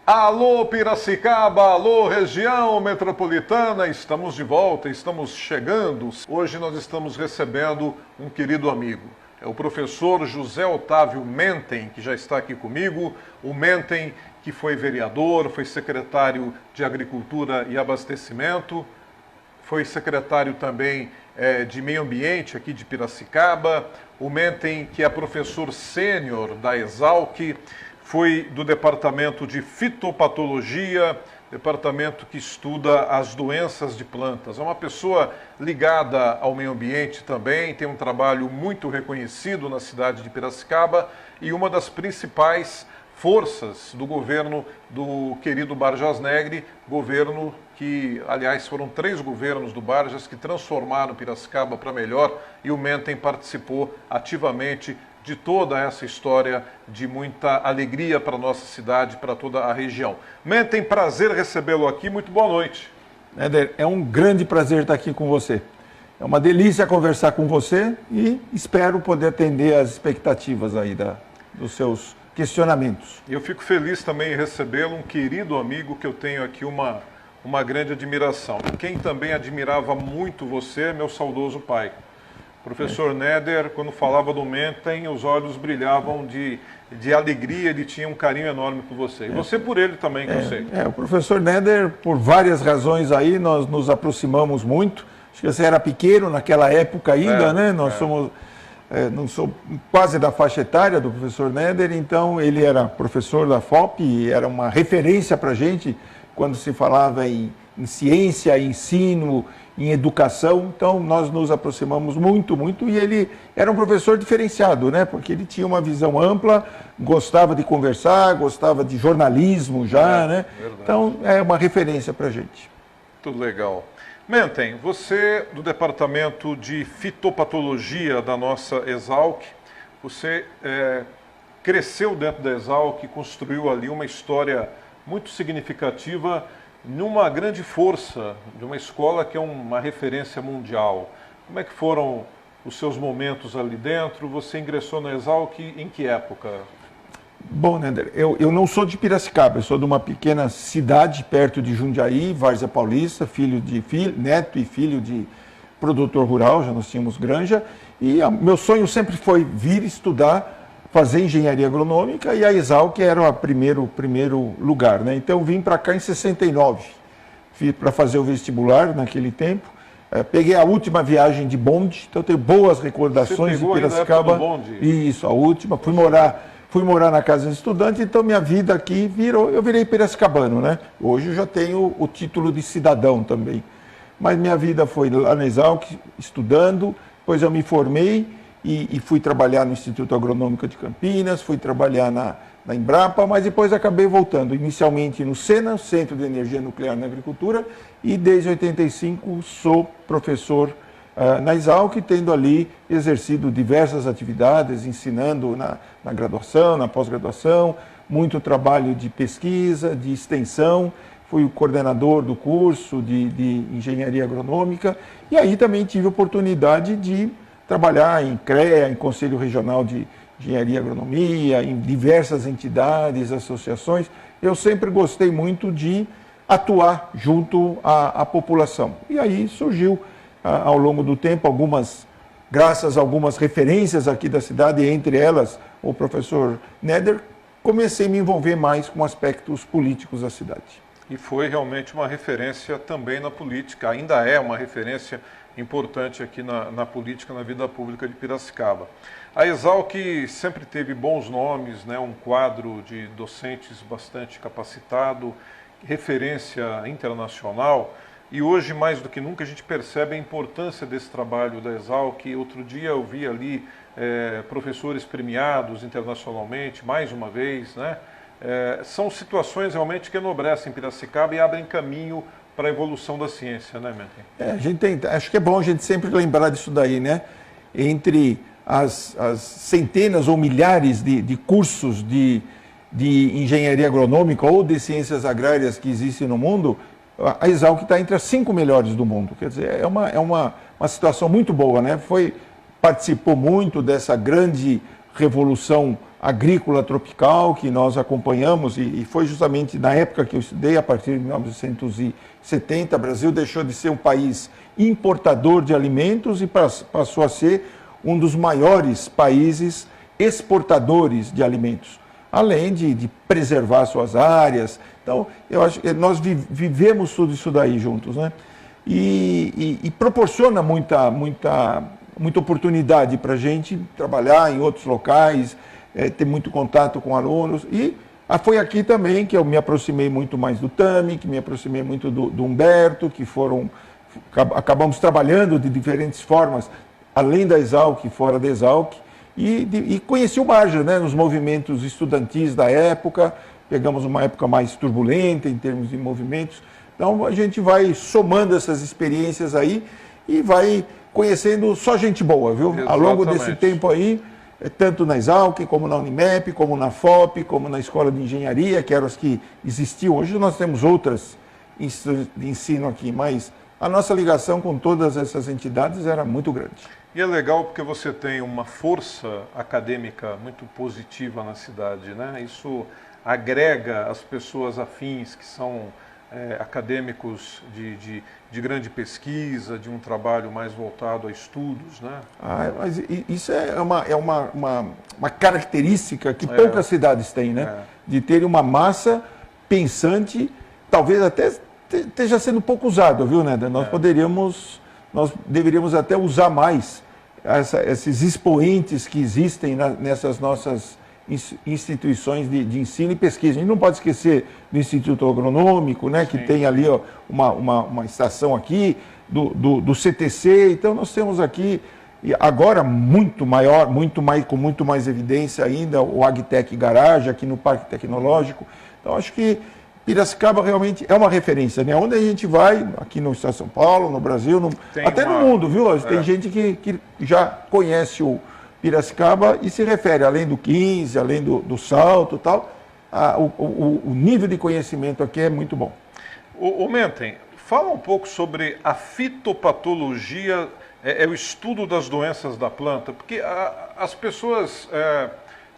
Alô Piracicaba, alô região metropolitana, estamos de volta, estamos chegando. Hoje nós estamos recebendo um querido amigo. É o professor José Otávio Mentem, que já está aqui comigo. O Mentem, que foi vereador, foi secretário de Agricultura e Abastecimento, foi secretário também de Meio Ambiente aqui de Piracicaba. O Mentem, que é professor sênior da Exalc, foi do departamento de fitopatologia, departamento que estuda as doenças de plantas. É uma pessoa ligada ao meio ambiente também, tem um trabalho muito reconhecido na cidade de Piracicaba e uma das principais forças do governo do querido Barjas Negri, governo que, aliás, foram 3 governos do Barjas que transformaram Piracicaba para melhor, e o Mentem participou ativamente de toda essa história de muita alegria para a nossa cidade, para toda a região. Mentem, prazer recebê-lo aqui, muito boa noite. Éder, é um grande prazer estar aqui com você. É uma delícia conversar com você e espero poder atender às expectativas aí dos seus questionamentos. Eu fico feliz também em recebê-lo, um querido amigo que eu tenho aqui uma grande admiração. Quem também admirava muito você é meu saudoso pai. Professor Neder, quando falava do Mentem, os olhos brilhavam de alegria, ele tinha um carinho enorme por você. E você por ele também, que eu sei. O professor Neder, por várias razões aí, nós nos aproximamos muito. Acho que você era pequeno naquela época ainda, né? Nós somos, não sou quase da faixa etária do professor Neder, então ele era professor da FOP e era uma referência para a gente quando se falava em ciência, em ensino, em educação. Então nós nos aproximamos muito, e ele era um professor diferenciado, né? Porque ele tinha uma visão ampla, gostava de conversar, gostava de jornalismo já, né? Verdade. Então é uma referência para a gente. Tudo legal. Mentem, você do departamento de fitopatologia da nossa Exalc, você cresceu dentro da Exalc, construiu ali uma história muito significativa numa grande força de uma escola que é uma referência mundial. Como é que foram os seus momentos ali dentro? Você ingressou na Exalc em que época? Bom, Neder, eu não sou de Piracicaba, eu sou de uma pequena cidade perto de Jundiaí, Várzea Paulista, neto e filho de produtor rural, já nós tínhamos granja, e meu sonho sempre foi vir estudar, fazer engenharia agronômica, e a Exalc era o primeiro lugar, né? Então eu vim para cá em 69, para fazer o vestibular naquele tempo. Peguei a última viagem de bonde, então tenho boas recordações de Piracicaba. Do bonde? Isso, a última. Fui morar na casa de estudante, então minha vida aqui eu virei piracicabano, né? Hoje eu já tenho o título de cidadão também. Mas minha vida foi lá na Exalc, estudando, depois eu me formei, e fui trabalhar no Instituto Agronômico de Campinas, fui trabalhar na Embrapa, mas depois acabei voltando, inicialmente no SENA, Centro de Energia Nuclear na Agricultura, e desde 85 sou professor na Exalc, tendo ali exercido diversas atividades, ensinando na graduação, na pós-graduação, muito trabalho de pesquisa, de extensão, fui o coordenador do curso de Engenharia Agronômica, e aí também tive a oportunidade de trabalhar em CREA, em Conselho Regional de Engenharia e Agronomia, em diversas entidades, associações. Eu sempre gostei muito de atuar junto à população. E aí surgiu, ao longo do tempo, graças a algumas referências aqui da cidade, entre elas o professor Neder, comecei a me envolver mais com aspectos políticos da cidade. E foi realmente uma referência também na política, ainda é uma referência importante aqui na política, na vida pública de Piracicaba. A Exalc sempre teve bons nomes, né? Um quadro de docentes bastante capacitado, referência internacional, e hoje, mais do que nunca, a gente percebe a importância desse trabalho da Exalc. Outro dia eu vi ali professores premiados internacionalmente, mais uma vez, né? São situações realmente que enobrecem Piracicaba e abrem caminho para a evolução da ciência, né, Mentem? Acho que é bom a gente sempre lembrar disso daí, né? Entre as centenas ou milhares de cursos de engenharia agronômica ou de ciências agrárias que existem no mundo, a Exalc está entre as 5 melhores do mundo. Quer dizer, é uma situação muito boa, né? Participou muito dessa grande revolução agrícola tropical que nós acompanhamos, e foi justamente na época que eu estudei, a partir de 1970, o Brasil deixou de ser um país importador de alimentos e passou a ser um dos maiores países exportadores de alimentos, além de preservar suas áreas. Então, eu acho que nós vivemos tudo isso daí juntos, né? E proporciona muita oportunidade para a gente trabalhar em outros locais, ter muito contato com alunos. E foi aqui também que eu me aproximei muito mais do Tami, que me aproximei muito do Humberto, que acabamos trabalhando de diferentes formas, além da Exalc, fora da Exalc, e conheci o Marja, né, nos movimentos estudantis da época. Pegamos uma época mais turbulenta em termos de movimentos. Então a gente vai somando essas experiências aí e vai conhecendo só gente boa, viu? Exatamente. Ao longo desse tempo aí, tanto na Exalc, como na Unimep, como na FOP, como na Escola de Engenharia, que eram as que existiam. Hoje nós temos outras de ensino aqui, mas a nossa ligação com todas essas entidades era muito grande. E é legal porque você tem uma força acadêmica muito positiva na cidade, né? Isso agrega as pessoas afins que são acadêmicos de grande pesquisa, de um trabalho mais voltado a estudos, né? Mas isso é uma característica que poucas cidades têm, né? De ter uma massa pensante, talvez até esteja sendo pouco usado, viu, Neda? Nós deveríamos até usar mais esses expoentes que existem nessas nossas instituições de ensino e pesquisa. A gente não pode esquecer do Instituto Agronômico, né, que tem ali uma estação aqui, do CTC. Então nós temos aqui, agora muito maior, com muito mais evidência ainda, o Agtech Garage aqui no Parque Tecnológico. Então acho que Piracicaba realmente é uma referência, né? Onde a gente vai, aqui no Estado de São Paulo, no Brasil, no mundo, viu? Tem gente que já conhece o Piracicaba e se refere, além do 15, além do salto e tal, o nível de conhecimento aqui é muito bom. O Mentem, fala um pouco sobre a fitopatologia, o estudo das doenças da planta, porque as pessoas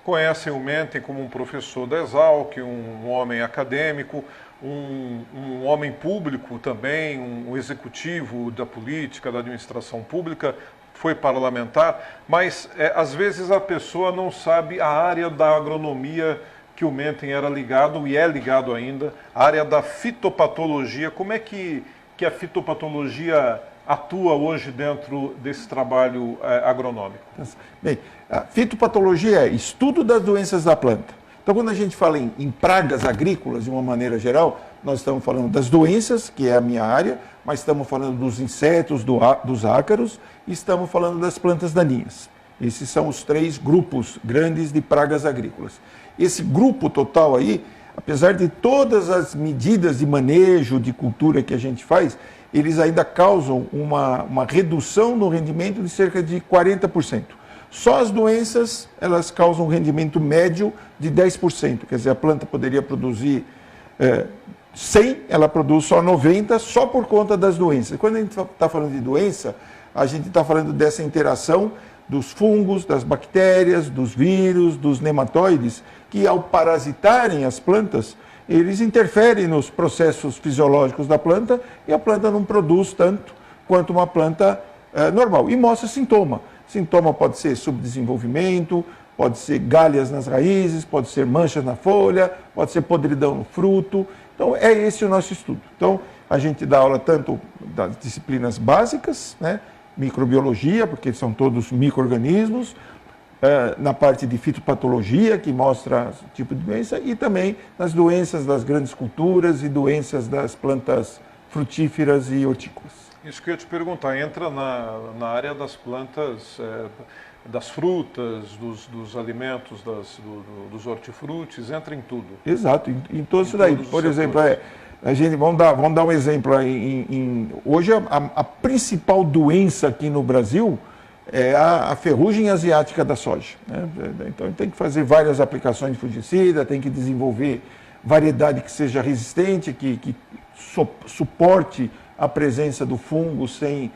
conhecem o Mentem como um professor da Exalc, um homem acadêmico, um homem público também, um executivo da política, da administração pública, foi parlamentar, mas às vezes a pessoa não sabe a área da agronomia que o Mentem era ligado e é ligado ainda, a área da fitopatologia. Como é que a fitopatologia atua hoje dentro desse trabalho agronômico? Bem, a fitopatologia é estudo das doenças da planta. Então, quando a gente fala em pragas agrícolas, de uma maneira geral, nós estamos falando das doenças, que é a minha área, mas estamos falando dos insetos, dos ácaros, e estamos falando das plantas daninhas. Esses são os 3 grupos grandes de pragas agrícolas. Esse grupo total aí, apesar de todas as medidas de manejo, de cultura que a gente faz, eles ainda causam uma redução no rendimento de cerca de 40%. Só as doenças, elas causam um rendimento médio de 10%. Quer dizer, a planta poderia produzir 100, ela produz só 90, só por conta das doenças. Quando a gente está falando de doença, a gente está falando dessa interação dos fungos, das bactérias, dos vírus, dos nematóides, que ao parasitarem as plantas, eles interferem nos processos fisiológicos da planta e a planta não produz tanto quanto uma planta normal. E mostra sintoma. Sintoma pode ser subdesenvolvimento, pode ser galhas nas raízes, pode ser manchas na folha, pode ser podridão no fruto. Então, é esse o nosso estudo. Então, a gente dá aula tanto das disciplinas básicas, né, microbiologia, porque são todos micro-organismos, na parte de fitopatologia, que mostra o tipo de doença, e também nas doenças das grandes culturas e doenças das plantas frutíferas e hortícolas. Isso que eu ia te perguntar, entra na área das plantas, das frutas, dos alimentos, dos hortifrutis, entra em tudo. Exato, em tudo isso daí. Por exemplo, vamos dar um exemplo. Hoje a principal doença aqui no Brasil é a ferrugem asiática da soja, né? Então tem que fazer várias aplicações de fungicida, tem que desenvolver variedade que seja resistente, que suporte a presença do fungo sem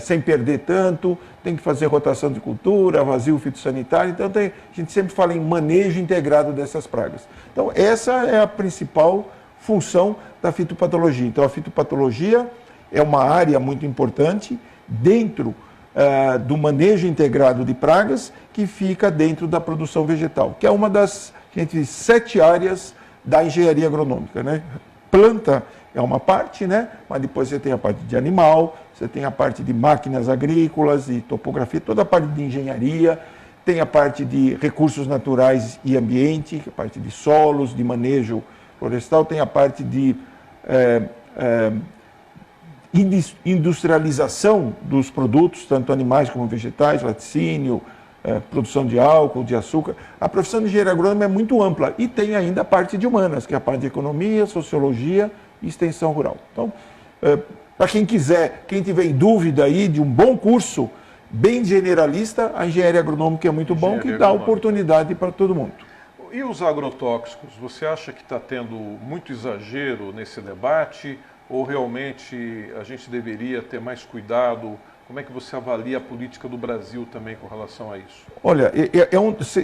sem perder tanto, tem que fazer rotação de cultura, vazio fitossanitário, então a gente sempre fala em manejo integrado dessas pragas. Então essa é a principal função da fitopatologia. Então a fitopatologia é uma área muito importante dentro do manejo integrado de pragas que fica dentro da produção vegetal, que é uma das 7 áreas da engenharia agronômica, né? Planta é uma parte, né? Mas depois você tem a parte de animal, você tem a parte de máquinas agrícolas e topografia, toda a parte de engenharia, tem a parte de recursos naturais e ambiente, a parte de solos, de manejo florestal, tem a parte de industrialização dos produtos, tanto animais como vegetais, laticínio, produção de álcool, de açúcar. A profissão de engenheiro agrônomo é muito ampla e tem ainda a parte de humanas, que é a parte de economia, sociologia e extensão rural. Então, para quem quiser, quem tiver em dúvida aí de um bom curso, bem generalista, a engenharia agronômica é muito bom, que dá oportunidade para todo mundo. E os agrotóxicos, você acha que está tendo muito exagero nesse debate ou realmente a gente deveria ter mais cuidado? Como é que você avalia a política do Brasil também com relação a isso? Olha,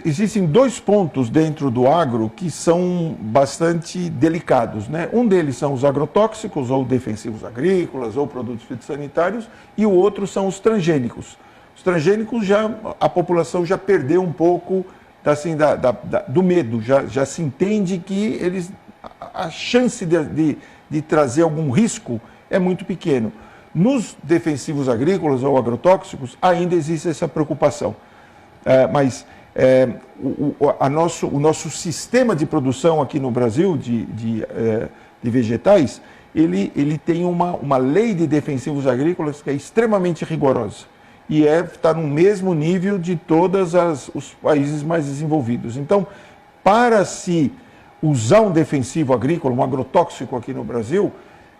existem 2 pontos dentro do agro que são bastante delicados, né? Um deles são os agrotóxicos, ou defensivos agrícolas, ou produtos fitossanitários, e o outro são os transgênicos. Os transgênicos, a população já perdeu um pouco assim, do medo, já se entende que a chance de trazer algum risco é muito pequeno. Nos defensivos agrícolas ou agrotóxicos ainda existe essa preocupação, mas o nosso sistema de produção aqui no Brasil de vegetais, ele tem uma lei de defensivos agrícolas que é extremamente rigorosa e está no mesmo nível de todos os países mais desenvolvidos. Então, para se usar um defensivo agrícola, um agrotóxico aqui no Brasil,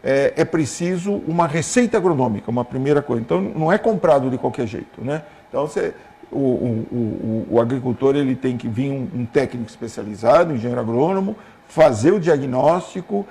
é preciso uma receita agronômica, uma primeira coisa. Então, não é comprado de qualquer jeito, né? Então, o agricultor ele tem que vir um técnico especializado, um engenheiro agrônomo, fazer o diagnóstico,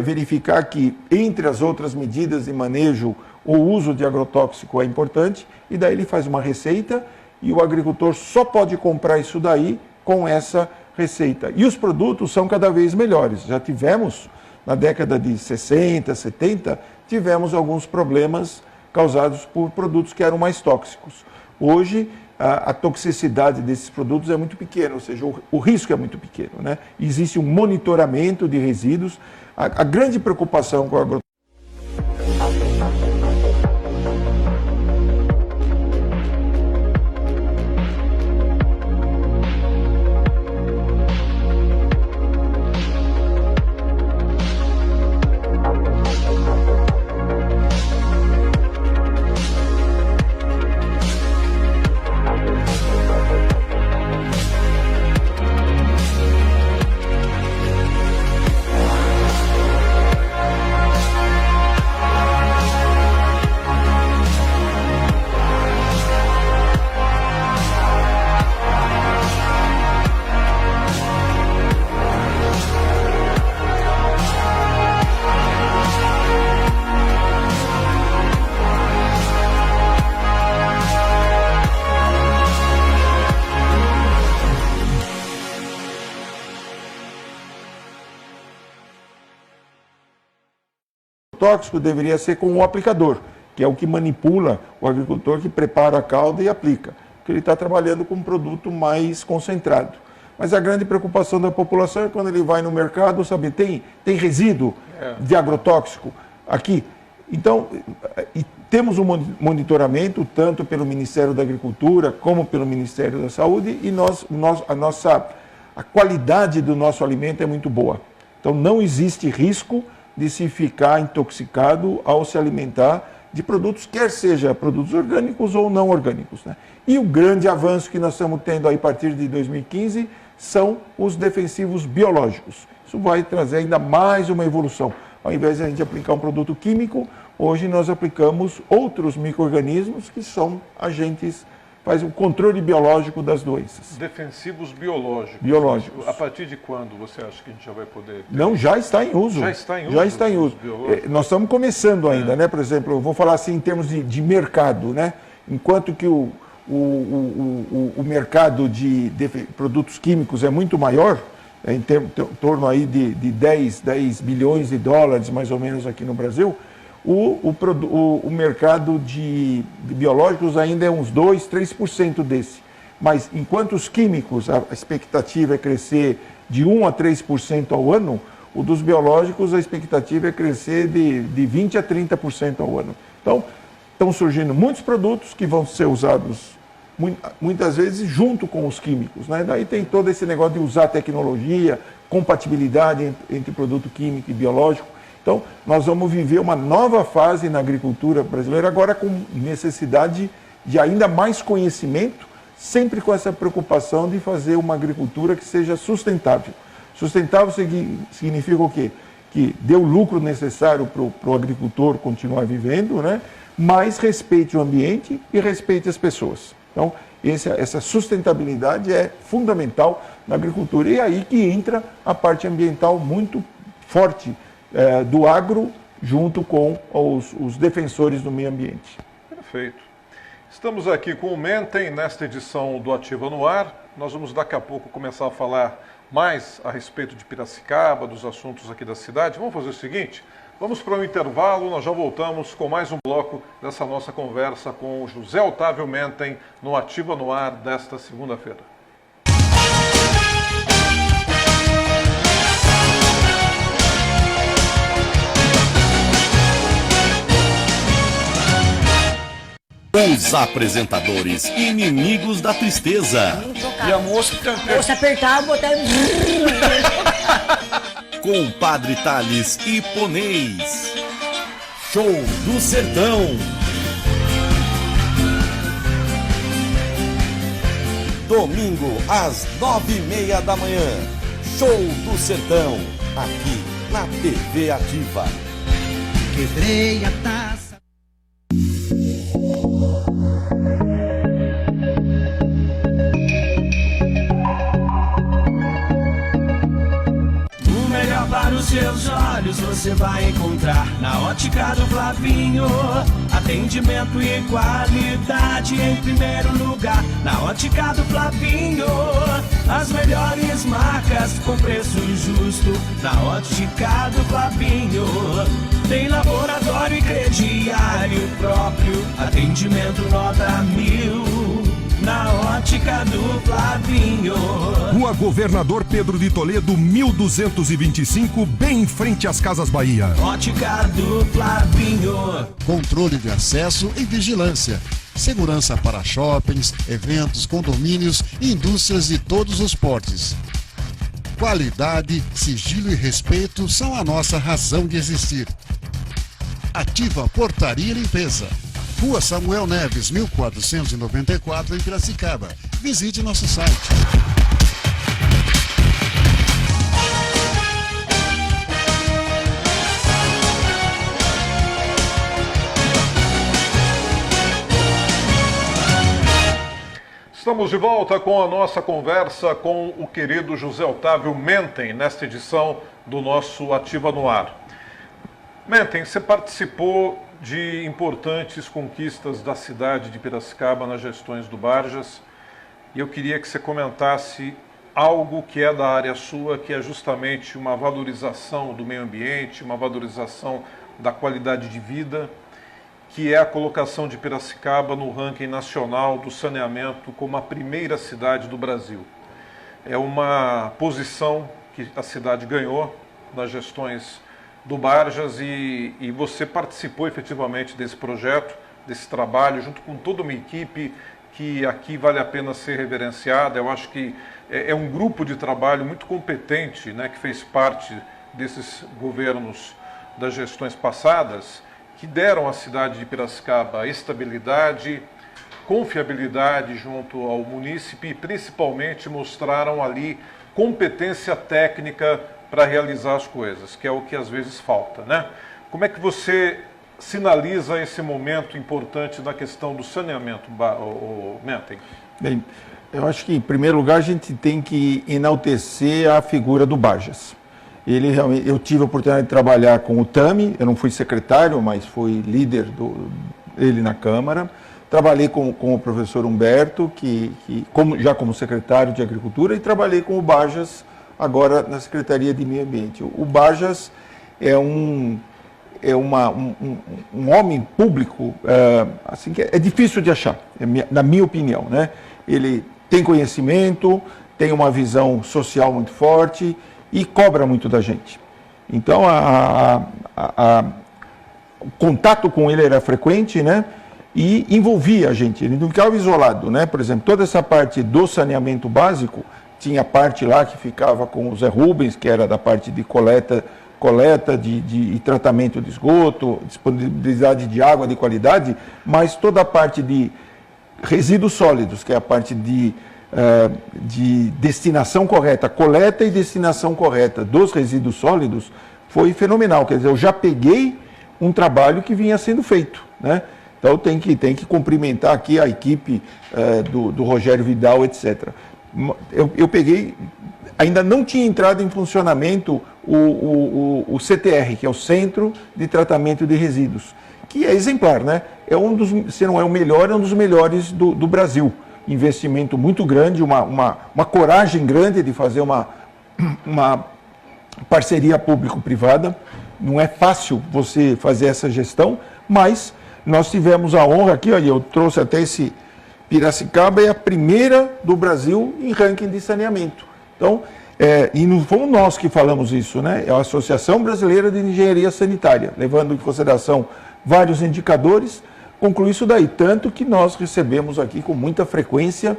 verificar que, entre as outras medidas de manejo, o uso de agrotóxico é importante, e daí ele faz uma receita e o agricultor só pode comprar isso daí com essa receita. E os produtos são cada vez melhores. Já tivemos, na década de 60, 70, tivemos alguns problemas causados por produtos que eram mais tóxicos. Hoje, a toxicidade desses produtos é muito pequena, ou seja, o risco é muito pequeno, né? Existe um monitoramento de resíduos. A grande preocupação com o agrotóxico tóxico deveria ser com o aplicador, que é o que manipula o agricultor que prepara a calda e aplica, porque ele está trabalhando com um produto mais concentrado. Mas a grande preocupação da população é quando ele vai no mercado, sabe, tem resíduo de agrotóxico aqui. Então, temos um monitoramento tanto pelo Ministério da Agricultura como pelo Ministério da Saúde e a qualidade do nosso alimento é muito boa. Então, não existe risco de se ficar intoxicado ao se alimentar de produtos, quer seja produtos orgânicos ou não orgânicos, né? E o grande avanço que nós estamos tendo aí a partir de 2015 são os defensivos biológicos. Isso vai trazer ainda mais uma evolução. Ao invés de a gente aplicar um produto químico, hoje nós aplicamos outros micro-organismos que são agentes faz o controle biológico das doenças. Defensivos biológicos. Biológicos. A partir de quando você acha que a gente já vai poder ter? Não, já está em uso. Já está em uso? Já está em uso. Nós estamos começando ainda, né? Por exemplo, eu vou falar assim em termos de mercado, né? Enquanto que o mercado de produtos químicos é muito maior, em torno aí de 10 bilhões de dólares, mais ou menos, aqui no Brasil, o mercado de biológicos ainda é uns 2, 3% desse. Mas enquanto os químicos, a expectativa é crescer de 1 a 3% ao ano, o dos biológicos a expectativa é crescer de 20 a 30% ao ano. Então, estão surgindo muitos produtos que vão ser usados muitas vezes junto com os químicos, né? Daí tem todo esse negócio de usar tecnologia, compatibilidade entre produto químico e biológico. Então, nós vamos viver uma nova fase na agricultura brasileira, agora com necessidade de ainda mais conhecimento, sempre com essa preocupação de fazer uma agricultura que seja sustentável. Sustentável significa o quê? Que dê o lucro necessário para o agricultor continuar vivendo, né? Mas respeite o ambiente e respeite as pessoas. Então, essa sustentabilidade é fundamental na agricultura. E é aí que entra a parte ambiental muito forte do agro, junto com os defensores do meio ambiente. Perfeito. Estamos aqui com o Mentem nesta edição do Ativa no Ar. Nós vamos daqui a pouco começar a falar mais a respeito de Piracicaba, dos assuntos aqui da cidade. Vamos fazer o seguinte, vamos para um intervalo, nós já voltamos com mais um bloco dessa nossa conversa com o José Otávio Mentem no Ativa no Ar desta segunda-feira. Os apresentadores inimigos da tristeza. E a mosca? Se apertar, botar. Com Padre Thales e Ponês. Show do Sertão. Domingo às 9h30 da manhã. Show do Sertão. Aqui na TV Ativa. Quebrei a taça. Para os seus olhos você vai encontrar na Ótica do Flavinho. Atendimento e qualidade em primeiro lugar. Na Ótica do Flavinho, as melhores marcas com preço justo. Na Ótica do Flavinho, tem laboratório e crediário próprio. Atendimento nota 1000. Na Ótica do Flavinho. Rua Governador Pedro de Toledo, 1225, bem em frente às Casas Bahia. Ótica do Flavinho. Controle de acesso e vigilância. Segurança para shoppings, eventos, condomínios e indústrias de todos os portes. Qualidade, sigilo e respeito são a nossa razão de existir. Ativa Portaria e Limpeza. Rua Samuel Neves, 1494, em Piracicaba. Visite nosso site. Estamos de volta com a nossa conversa com o querido José Otávio Mentem, nesta edição do nosso Ativa no Ar. Mentem, você participou de importantes conquistas da cidade de Piracicaba nas gestões do Barjas, e eu queria que você comentasse algo que é da área sua, que é justamente uma valorização do meio ambiente, uma valorização da qualidade de vida, que é a colocação de Piracicaba no ranking nacional do saneamento como a primeira cidade do Brasil. É uma posição que a cidade ganhou nas gestões do Barjas e você participou efetivamente desse projeto, desse trabalho, junto com toda uma equipe que aqui vale a pena ser reverenciada. Eu acho que é um grupo de trabalho muito competente, né, que fez parte desses governos das gestões passadas, que deram à cidade de Piracicaba estabilidade, confiabilidade junto ao munícipe e principalmente mostraram ali competência técnica para realizar as coisas, que é o que às vezes falta, né? Como é que você sinaliza esse momento importante na questão do saneamento, Mentem? Bem, eu acho que, em primeiro lugar, a gente tem que enaltecer a figura do Bajas. Ele realmente, eu tive a oportunidade de trabalhar com o Tami, eu não fui secretário, mas fui líder dele na Câmara. Trabalhei com o professor Humberto, já como secretário de Agricultura, e trabalhei com o Bajas, agora na Secretaria de Meio Ambiente. O Bajas é um homem público, assim, que é difícil de achar, na minha opinião, né? Ele tem conhecimento, tem uma visão social muito forte e cobra muito da gente. Então, o contato com ele era frequente, né? E envolvia a gente, ele não ficava isolado, né? Por exemplo, toda essa parte do saneamento básico, tinha parte lá que ficava com o Zé Rubens, que era da parte de coleta e tratamento de esgoto, disponibilidade de água de qualidade, mas toda a parte de resíduos sólidos, que é a parte de destinação correta, coleta e destinação correta dos resíduos sólidos, foi fenomenal. Quer dizer, eu já peguei um trabalho que vinha sendo feito, né? Então tem que cumprimentar aqui a equipe do Rogério Vidal, etc. Eu peguei, ainda não tinha entrado em funcionamento o CTR, que é o Centro de Tratamento de Resíduos, que é exemplar, né? Se não é o melhor, é um dos melhores do Brasil. Investimento muito grande, uma coragem grande de fazer uma parceria público-privada. Não é fácil você fazer essa gestão, mas nós tivemos a honra aqui, olha, eu trouxe até esse Piracicaba, é a primeira do Brasil em ranking de saneamento. Então, e não fomos nós que falamos isso, né? É a Associação Brasileira de Engenharia Sanitária, levando em consideração vários indicadores, conclui isso daí. Tanto que nós recebemos aqui com muita frequência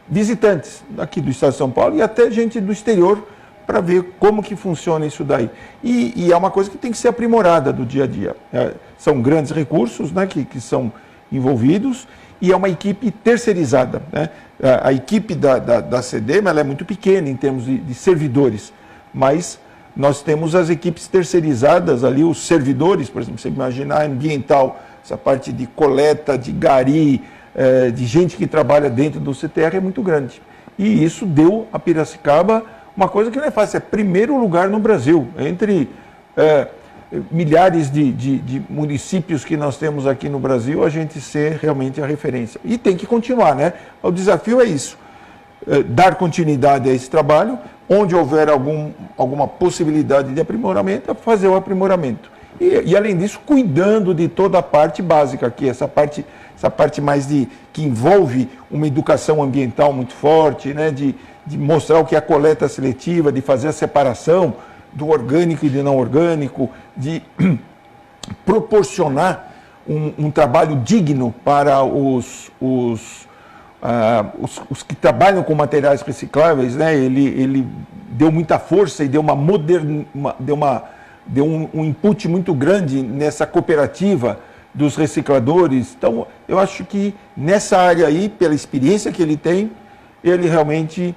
visitantes aqui do Estado de São Paulo e até gente do exterior para ver como que funciona isso daí. E é uma coisa que tem que ser aprimorada do dia a dia. São grandes recursos, né, que são envolvidos, e é uma equipe terceirizada, né? A equipe da CEDEMA, ela é muito pequena em termos de servidores, mas nós temos as equipes terceirizadas ali, os servidores, por exemplo, você imaginar ambiental, essa parte de coleta, de gari, de gente que trabalha dentro do CTR é muito grande. E isso deu a Piracicaba uma coisa que não é fácil, é primeiro lugar no Brasil, entre milhares de municípios que nós temos aqui no Brasil, a gente ser realmente a referência. E tem que continuar, né? O desafio é isso, dar continuidade a esse trabalho, onde houver alguma possibilidade de aprimoramento, fazer o aprimoramento. E além disso, cuidando de toda a parte básica aqui, essa parte mais que envolve uma educação ambiental muito forte, né? De mostrar o que é a coleta seletiva, de fazer a separação do orgânico e do não orgânico, de proporcionar um trabalho digno para os que trabalham com materiais recicláveis, né? Ele deu muita força e deu um input muito grande nessa cooperativa dos recicladores. Então, eu acho que nessa área aí, pela experiência que ele tem, ele realmente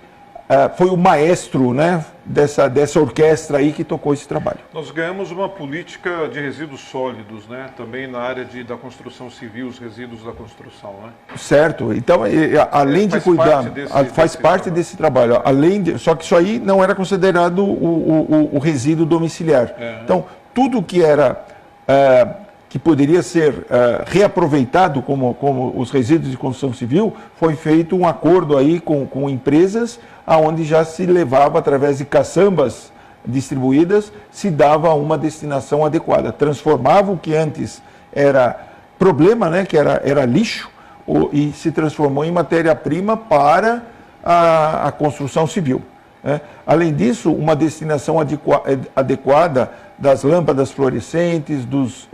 foi o maestro, né, dessa orquestra aí que tocou esse trabalho. Nós ganhamos uma política de resíduos sólidos, né, também na área da construção civil, os resíduos da construção, né? Certo. Então, além de cuidar, faz parte desse trabalho. Só que isso aí não era considerado o resíduo domiciliar. Então, tudo que era que poderia ser reaproveitado como os resíduos de construção civil, foi feito um acordo aí com empresas, aonde já se levava, através de caçambas distribuídas, se dava uma destinação adequada. Transformava o que antes era problema, né, que era lixo, e se transformou em matéria-prima para a construção civil, né? Além disso, uma destinação adequada das lâmpadas fluorescentes, dos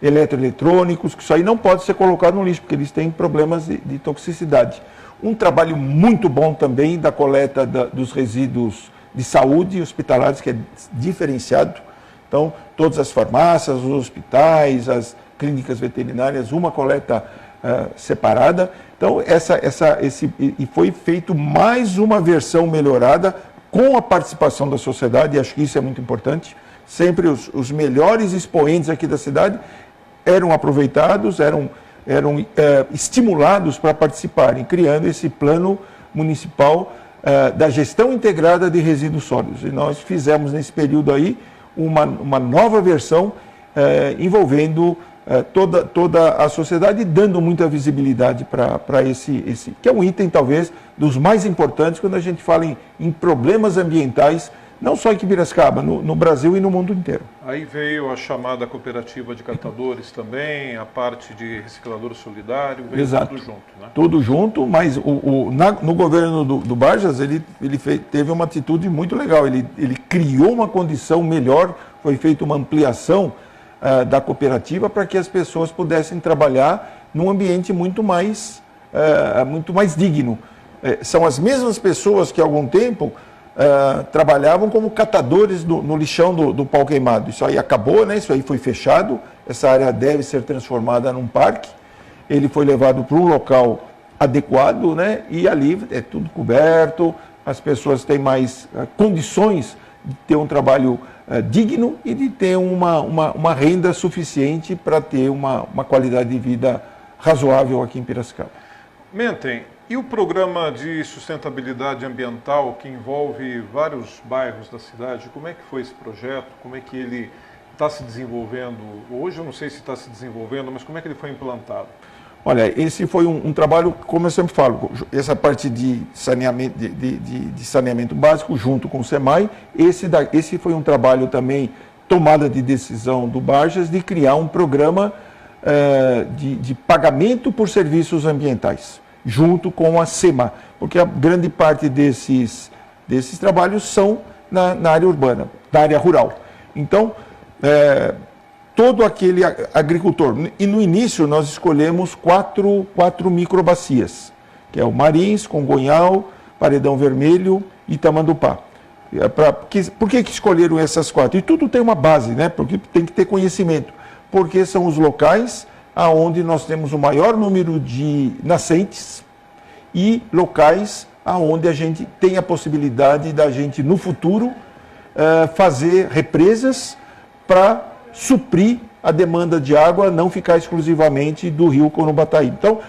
eletroeletrônicos, que isso aí não pode ser colocado no lixo, porque eles têm problemas de toxicidade. Um trabalho muito bom também da coleta dos resíduos de saúde hospitalares, que é diferenciado. Então, todas as farmácias, os hospitais, as clínicas veterinárias, uma coleta separada. Então, e foi feito mais uma versão melhorada com a participação da sociedade, e acho que isso é muito importante. Sempre os melhores expoentes aqui da cidade eram aproveitados, eram estimulados para participarem, criando esse plano municipal da gestão integrada de resíduos sólidos. E nós fizemos nesse período aí uma nova versão envolvendo toda a sociedade, dando muita visibilidade para esse, que é um item talvez dos mais importantes quando a gente fala em problemas ambientais, não só aqui em Piracicaba, no Brasil e no mundo inteiro. Aí veio a chamada cooperativa de catadores também, a parte de reciclador solidário, veio Exato. Tudo junto, né? Tudo junto, mas no governo do Barjas, ele teve uma atitude muito legal, ele criou uma condição melhor, foi feita uma ampliação da cooperativa para que as pessoas pudessem trabalhar num ambiente muito mais digno. São as mesmas pessoas que há algum tempo trabalhavam como catadores no lixão do pau queimado. Isso aí acabou, né? Isso aí foi fechado, essa área deve ser transformada num parque, ele foi levado para um local adequado, né? E ali é tudo coberto, as pessoas têm mais condições de ter um trabalho digno e de ter uma renda suficiente para ter uma qualidade de vida razoável aqui em Piracicaba. Mentem, e o programa de sustentabilidade ambiental que envolve vários bairros da cidade, como é que foi esse projeto? Como é que ele está se desenvolvendo? Hoje eu não sei se está se desenvolvendo, mas como é que ele foi implantado? Olha, esse foi um trabalho, como eu sempre falo, essa parte de saneamento, de saneamento básico junto com o SEMAI, esse foi um trabalho também, tomada de decisão do Barjas, de criar um programa de pagamento por serviços ambientais, junto com a SEMA, porque a grande parte desses trabalhos são na área urbana, na área rural. Então, todo aquele agricultor, e no início nós escolhemos quatro microbacias, que é o Marins, Congonhal, Paredão Vermelho e Tamandupá. Por que escolheram essas 4? E tudo tem uma base, né? Porque tem que ter conhecimento. Porque são os locais onde nós temos o maior número de nascentes e locais onde a gente tem a possibilidade da gente, no futuro, fazer represas para suprir a demanda de água, não ficar exclusivamente do rio Corubataí. Então,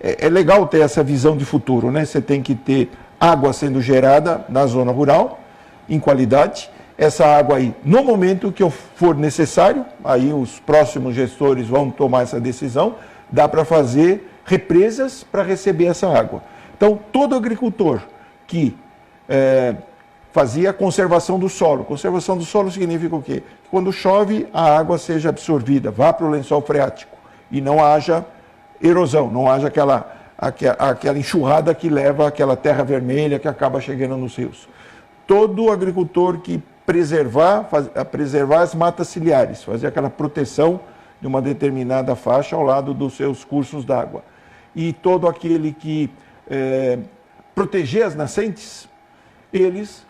é legal ter essa visão de futuro, né? Você tem que ter água sendo gerada na zona rural, em qualidade, essa água aí, no momento que for necessário, aí os próximos gestores vão tomar essa decisão, dá para fazer represas para receber essa água. Então, todo agricultor que fazia a conservação do solo. Conservação do solo significa o quê? Que quando chove, a água seja absorvida, vá para o lençol freático e não haja erosão, não haja aquela enxurrada que leva aquela terra vermelha que acaba chegando nos rios. Todo agricultor que preservar as matas ciliares, fazer aquela proteção de uma determinada faixa ao lado dos seus cursos d'água. E todo aquele que proteger as nascentes, eles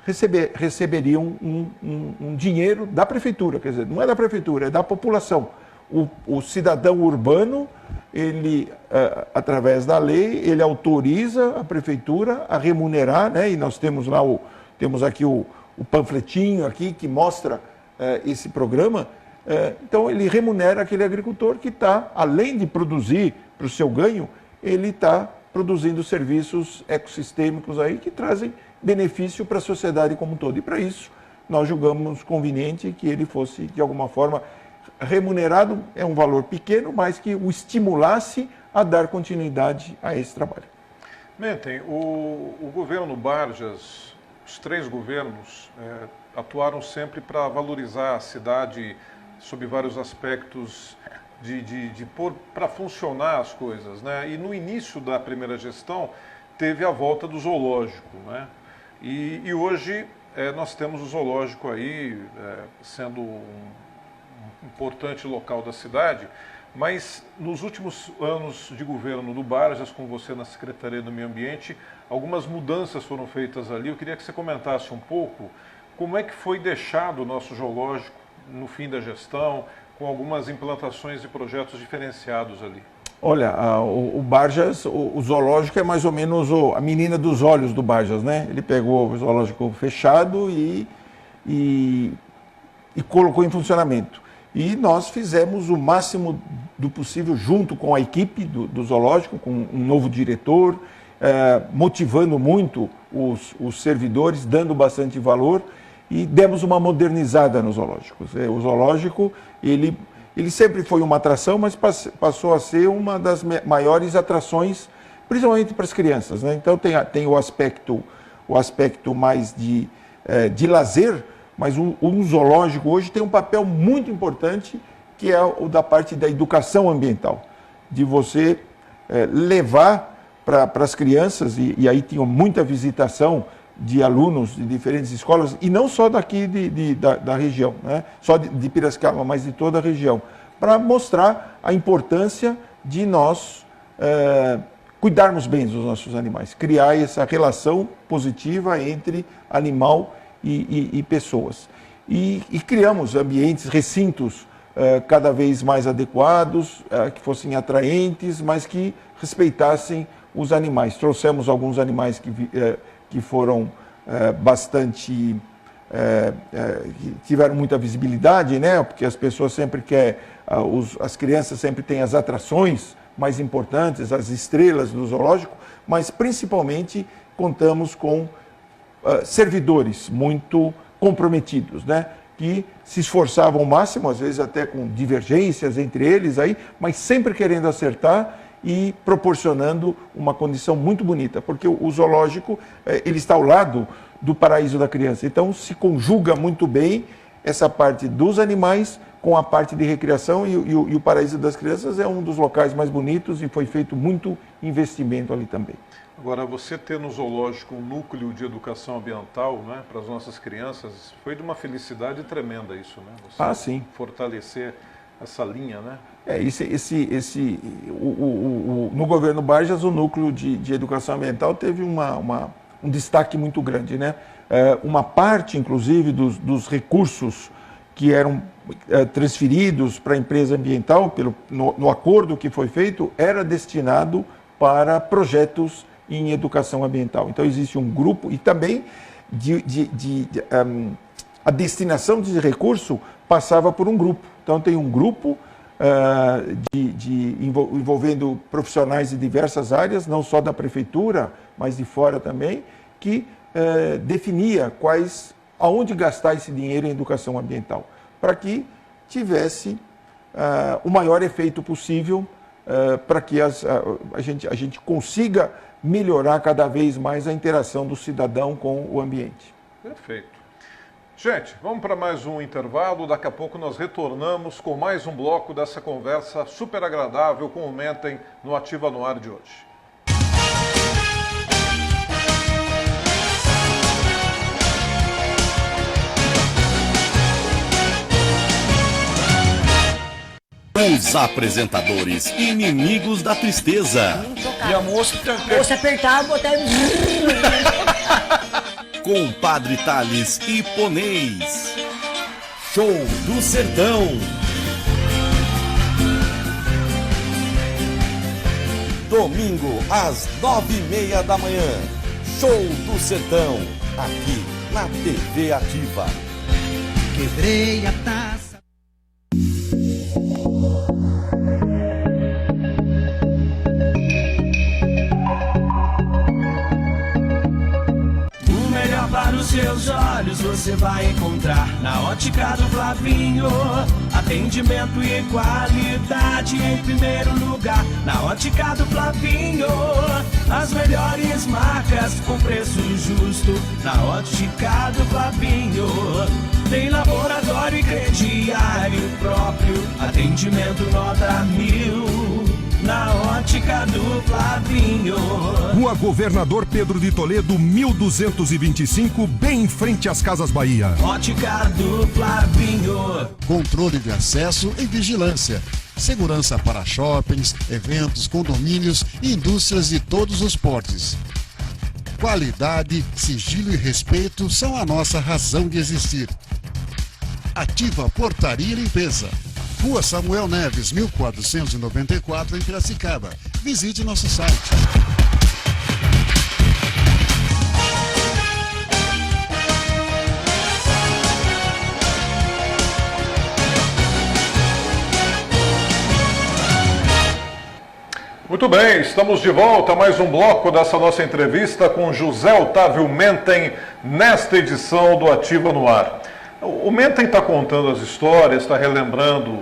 receberiam um dinheiro da prefeitura, quer dizer, não é da prefeitura, é da população. O cidadão urbano, ele, através da lei, ele autoriza a prefeitura a remunerar, né? E nós temos lá temos aqui o panfletinho aqui que mostra esse programa. Então, ele remunera aquele agricultor que está, além de produzir para o seu ganho, ele está produzindo serviços ecossistêmicos aí que trazem benefício para a sociedade como um todo. E para isso, nós julgamos conveniente que ele fosse, de alguma forma, remunerado, é um valor pequeno, mas que o estimulasse a dar continuidade a esse trabalho. Mentem, o governo Barjas, os 3 governos, atuaram sempre para valorizar a cidade sob vários aspectos de pôr para funcionar as coisas, né? E no início da primeira gestão teve a volta do zoológico, né? E hoje nós temos o zoológico aí sendo um importante local da cidade, mas nos últimos anos de governo do Barjas, com você na Secretaria do Meio Ambiente, algumas mudanças foram feitas ali. Eu queria que você comentasse um pouco como é que foi deixado o nosso zoológico no fim da gestão, com algumas implantações de projetos diferenciados ali. Olha, o Barjas, o zoológico é mais ou menos a menina dos olhos do Barjas, né? Ele pegou o zoológico fechado e e colocou em funcionamento. E nós fizemos o máximo do possível junto com a equipe do zoológico, com um novo diretor, motivando muito os servidores, dando bastante valor, e demos uma modernizada no zoológico. O zoológico, ele sempre foi uma atração, mas passou a ser uma das maiores atrações, principalmente para as crianças, né? Então tem o aspecto mais de lazer, mas um zoológico hoje tem um papel muito importante, que é o da parte da educação ambiental, de você levar para as crianças, e aí tinha muita visitação de alunos de diferentes escolas, e não só daqui da região, né? Só de Piracicaba, mas de toda a região, para mostrar a importância de nós cuidarmos bem dos nossos animais, criar essa relação positiva entre animal e pessoas. E criamos ambientes, recintos cada vez mais adequados, que fossem atraentes, mas que respeitassem os animais. Trouxemos alguns animais que foram bastante... que tiveram muita visibilidade, né? Porque as pessoas sempre querem... as crianças sempre têm as atrações mais importantes, as estrelas do zoológico, mas principalmente contamos com servidores muito comprometidos, né? Que se esforçavam ao máximo, às vezes até com divergências entre eles, mas sempre querendo acertar e proporcionando uma condição muito bonita, porque o zoológico ele está ao lado do paraíso da criança, então se conjuga muito bem essa parte dos animais com a parte de recreação, e o paraíso das crianças é um dos locais mais bonitos e foi feito muito investimento ali também. Agora, você ter no zoológico um núcleo de educação ambiental, né, para as nossas crianças, foi de uma felicidade tremenda isso, né? Você sim. Fortalecer essa linha, né? No governo Barjas, o núcleo de educação ambiental teve um destaque muito grande, né? Uma parte, inclusive, dos recursos que eram transferidos para a empresa ambiental, no acordo que foi feito, era destinado para projetos em educação ambiental. Então existe um grupo, e também a destinação de recurso passava por um grupo. Então tem um grupo envolvendo profissionais de diversas áreas, não só da prefeitura, mas de fora também, que definia aonde gastar esse dinheiro em educação ambiental, para que tivesse o maior efeito possível, para que a gente consiga melhorar cada vez mais a interação do cidadão com o ambiente. Perfeito. Gente, vamos para mais um intervalo. Daqui a pouco nós retornamos com mais um bloco dessa conversa super agradável com o Mentem no Ativa no Ar de hoje. Os apresentadores inimigos da tristeza. E a mosca... Se apertar, botar... Compadre Tales e Ponês. Show do Sertão. Domingo, às 9h30 da manhã. Show do Sertão. Aqui na TV Ativa. Quebrei a taça. Para os seus olhos você vai encontrar na Ótica do Flavinho. Atendimento e qualidade em primeiro lugar. Na Ótica do Flavinho, as melhores marcas com preço justo. Na Ótica do Flavinho, tem laboratório e crediário próprio. Atendimento nota 1000. Na Ótica do Flavinho. Rua Governador Pedro de Toledo, 1225, bem em frente às Casas Bahia. Ótica do Flavinho. Controle de acesso e vigilância. Segurança para shoppings, eventos, condomínios e indústrias de todos os portes. Qualidade, sigilo e respeito são a nossa razão de existir. Ativa Portaria e Limpeza. Rua Samuel Neves, 1494, em Piracicaba. Visite nosso site. Muito bem, estamos de volta a mais um bloco dessa nossa entrevista com José Otávio Menten, nesta edição do Ativa no Ar. O Menten está contando as histórias, está relembrando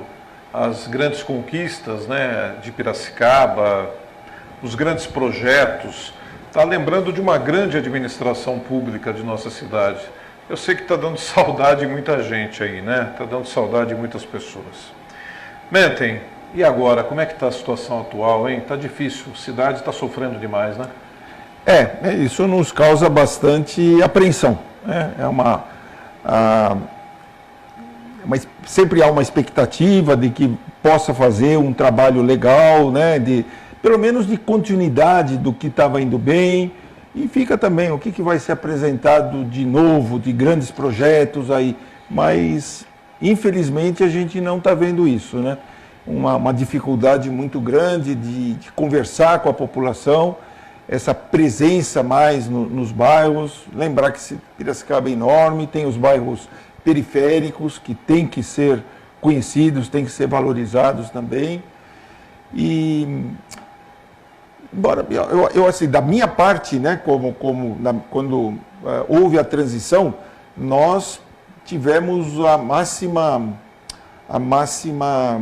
as grandes conquistas, né, de Piracicaba, os grandes projetos, está lembrando de uma grande administração pública de nossa cidade. Eu sei que está dando saudade de muita gente aí, né? Está dando saudade de muitas pessoas. Menten, e agora, como é que está a situação atual, hein? Está difícil, a cidade está sofrendo demais, né? Isso nos causa bastante apreensão, né? Sempre há uma expectativa de que possa fazer um trabalho legal, né? Pelo menos de continuidade do que estava indo bem, e fica também o que vai ser apresentado de novo, de grandes projetos aí, mas infelizmente a gente não está vendo isso, né? Uma dificuldade muito grande de conversar com a população, essa presença mais nos bairros. Lembrar que Piracicaba é enorme, tem os bairros periféricos que têm que ser conhecidos, têm que ser valorizados também. E, embora, eu assim, da minha parte, né, quando houve a transição, nós tivemos a máxima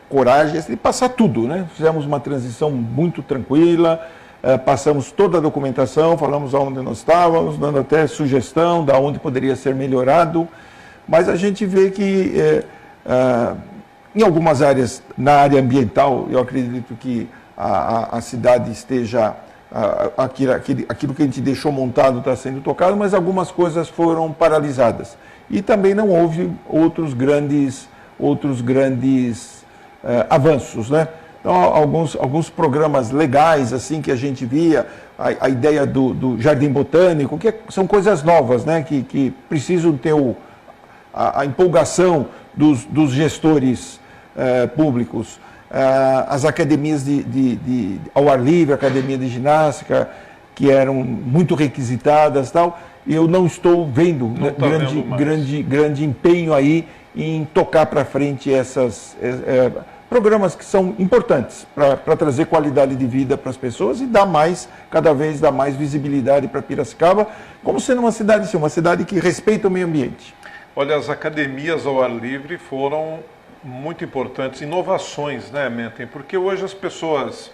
coragem de passar tudo, né? Fizemos uma transição muito tranquila, passamos toda a documentação, falamos aonde nós estávamos, dando até sugestão de onde poderia ser melhorado, mas a gente vê que em algumas áreas, na área ambiental, eu acredito que a cidade esteja, aquilo que a gente deixou montado está sendo tocado, mas algumas coisas foram paralisadas. E também não houve outros grandes avanços, né? Então, alguns programas legais assim que a gente via, a ideia do Jardim Botânico, que são coisas novas, né? Que precisam ter a empolgação dos gestores públicos, as academias ao ar livre, academia de ginástica, que eram muito requisitadas, tal. Eu não estou vendo grande empenho aí em tocar para frente esses programas que são importantes para trazer qualidade de vida para as pessoas e cada vez dar mais visibilidade para Piracicaba, como sendo uma cidade que respeita o meio ambiente. Olha, as academias ao ar livre foram muito importantes, inovações, né, Menten? Porque hoje as pessoas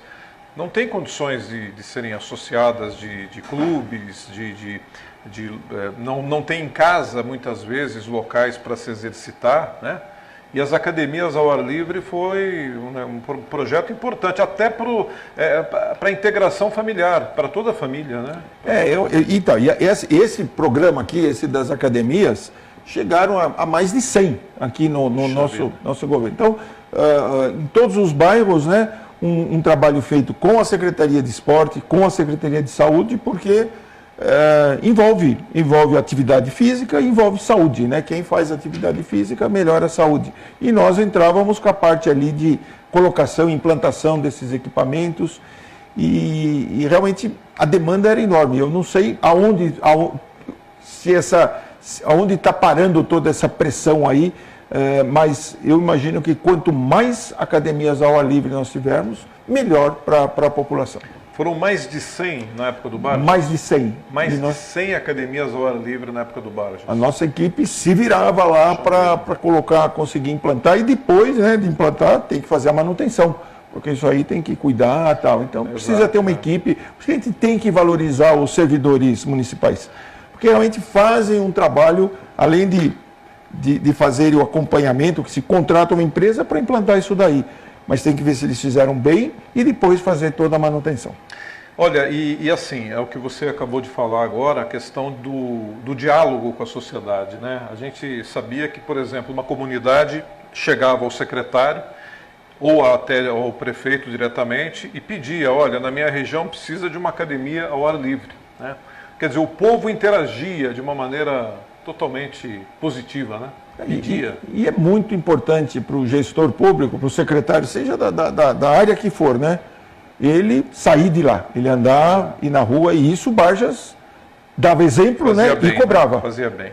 não têm condições de serem associadas de clubes, não tem em casa, muitas vezes, locais para se exercitar, né? E as academias ao ar livre foi um projeto importante, até para a integração familiar, para toda a família, né? Então, esse programa aqui, esse das academias, chegaram a mais de 100 aqui no nosso governo. Então, em todos os bairros, né, um trabalho feito com a Secretaria de Esporte, com a Secretaria de Saúde, porque envolve atividade física e envolve saúde, né? Quem faz atividade física melhora a saúde. E nós entrávamos com a parte ali de colocação e implantação desses equipamentos e realmente a demanda era enorme. Eu não sei aonde está parando toda essa pressão aí, mas eu imagino que quanto mais academias ao ar livre nós tivermos, melhor para a população. Foram mais de 100 na época do Barges? Mais de 100. De 100 academias ao ar livre na época do Barges. A nossa equipe se virava lá para conseguir implantar, e depois, né, de implantar tem que fazer a manutenção, porque isso aí tem que cuidar e tal. Então precisa ter uma equipe, porque a gente tem que valorizar os servidores municipais, porque realmente fazem um trabalho, além de fazer o acompanhamento, que se contrata uma empresa para implantar isso daí. Mas tem que ver se eles fizeram bem e depois fazer toda a manutenção. Olha, e assim, é o que você acabou de falar agora, a questão do diálogo com a sociedade, né? A gente sabia que, por exemplo, uma comunidade chegava ao secretário ou até ao prefeito diretamente e pedia, olha, na minha região precisa de uma academia ao ar livre, né? Quer dizer, o povo interagia de uma maneira totalmente positiva, né? E é muito importante para o gestor público, para o secretário, seja da área que for, né? Ele sair de lá, ele andar, ir na rua, e isso o Barges dava exemplo, né? Bem, e cobrava. Né? Fazia bem.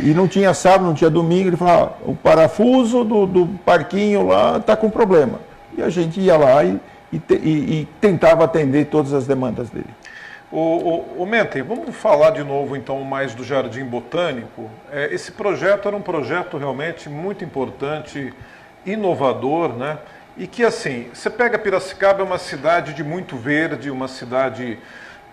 E não tinha sábado, não tinha domingo, ele falava, o parafuso do parquinho lá está com problema. E a gente ia lá e tentava atender todas as demandas dele. O Menten, vamos falar de novo então mais do Jardim Botânico. Esse projeto era um projeto realmente muito importante, inovador, né? E que assim, você pega Piracicaba, é uma cidade de muito verde, uma cidade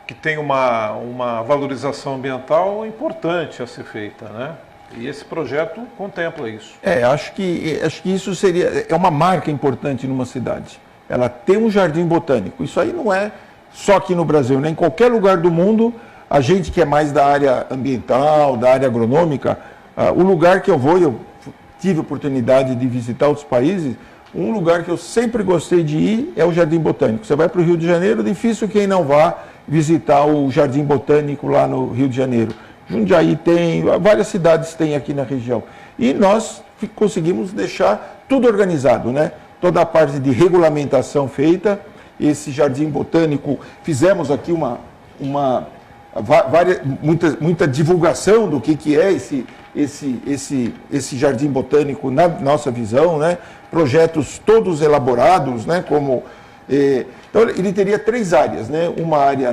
que tem uma valorização ambiental importante a ser feita, né? E esse projeto contempla isso. Acho que isso é uma marca importante numa cidade. Ela tem um jardim botânico. Isso aí não é só aqui no Brasil, né? Em qualquer lugar do mundo, a gente que é mais da área ambiental, da área agronômica, o lugar que eu vou, eu tive a oportunidade de visitar outros países, um lugar que eu sempre gostei de ir é o Jardim Botânico. Você vai para o Rio de Janeiro, é difícil quem não vá visitar o Jardim Botânico lá no Rio de Janeiro. Jundiaí tem, várias cidades têm aqui na região. E nós conseguimos deixar tudo organizado, né? Toda a parte de regulamentação feita, esse Jardim Botânico, fizemos aqui muita divulgação do que é esse Jardim Botânico na nossa visão, né? Projetos todos elaborados, né? Então ele teria 3 áreas, né? Uma área